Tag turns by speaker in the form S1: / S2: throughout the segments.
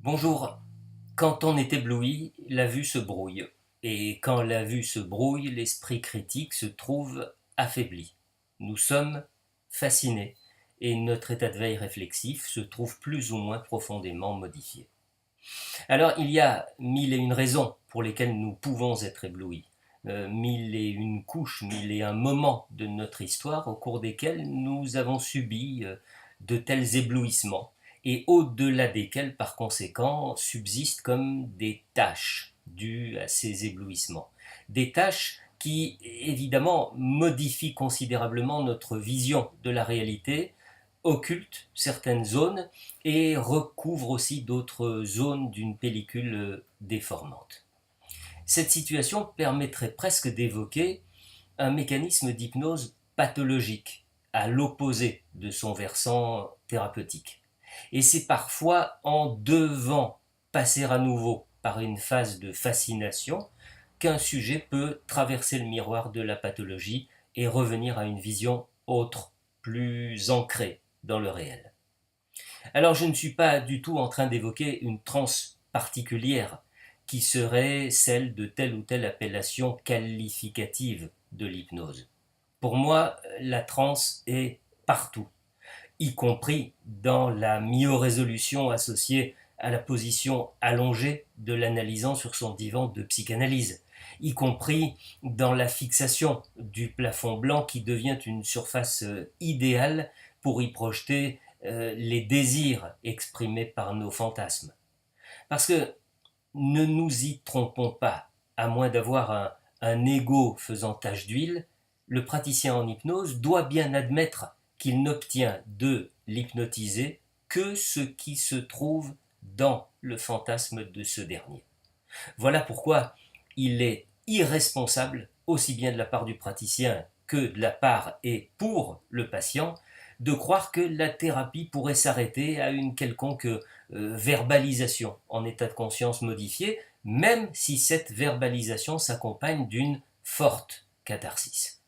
S1: Bonjour. Quand on est ébloui, la vue se brouille. Et quand la vue se brouille, l'esprit critique se trouve affaibli. Nous sommes fascinés et notre état de veille réflexif se trouve plus ou moins profondément modifié. Alors il y a mille et une raisons pour lesquelles nous pouvons être éblouis. Mille et une couches, mille et un moments de notre histoire au cours desquels nous avons subi de tels éblouissements et au-delà desquels par conséquent subsistent comme des tâches dues à ces éblouissements. Des tâches qui évidemment modifient considérablement notre vision de la réalité, occultent certaines zones et recouvre aussi d'autres zones d'une pellicule déformante. Cette situation permettrait presque d'évoquer un mécanisme d'hypnose pathologique, à l'opposé de son versant thérapeutique. Et c'est parfois en devant passer à nouveau par une phase de fascination qu'un sujet peut traverser le miroir de la pathologie et revenir à une vision autre, plus ancrée dans le réel. Alors je ne suis pas du tout en train d'évoquer une transe particulière qui serait celle de telle ou telle appellation qualificative de l'hypnose. Pour moi, la transe est partout, y compris dans la myorésolution associée à la position allongée de l'analysant sur son divan de psychanalyse, y compris dans la fixation du plafond blanc qui devient une surface idéale pour y projeter les désirs exprimés par nos fantasmes. Parce que ne nous y trompons pas, à moins d'avoir un ego faisant tache d'huile, le praticien en hypnose doit bien admettre qu'il n'obtient de l'hypnotisé que ce qui se trouve dans le fantasme de ce dernier. Voilà pourquoi il est irresponsable, aussi bien de la part du praticien que de la part et pour le patient, de croire que la thérapie pourrait s'arrêter à une quelconque verbalisation en état de conscience modifié, même si cette verbalisation s'accompagne d'une forte catharsis.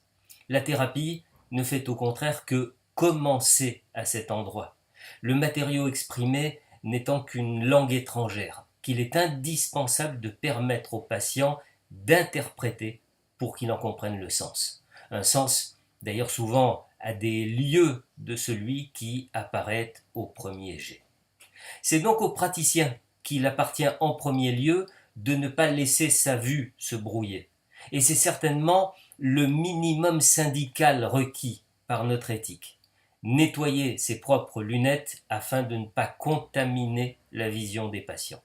S1: La thérapie ne fait au contraire que commencer à cet endroit, le matériau exprimé n'étant qu'une langue étrangère, qu'il est indispensable de permettre au patient d'interpréter pour qu'il en comprenne le sens. Un sens d'ailleurs souvent à des lieux de celui qui apparaît au premier jet. C'est donc au praticien qu'il appartient en premier lieu de ne pas laisser sa vue se brouiller. Et c'est certainement le minimum syndical requis par notre éthique. Nettoyer ses propres lunettes afin de ne pas contaminer la vision des patients.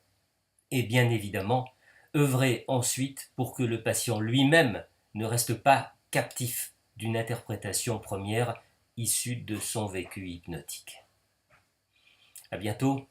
S1: Et bien évidemment, œuvrer ensuite pour que le patient lui-même ne reste pas captif d'une interprétation première issue de son vécu hypnotique. À bientôt.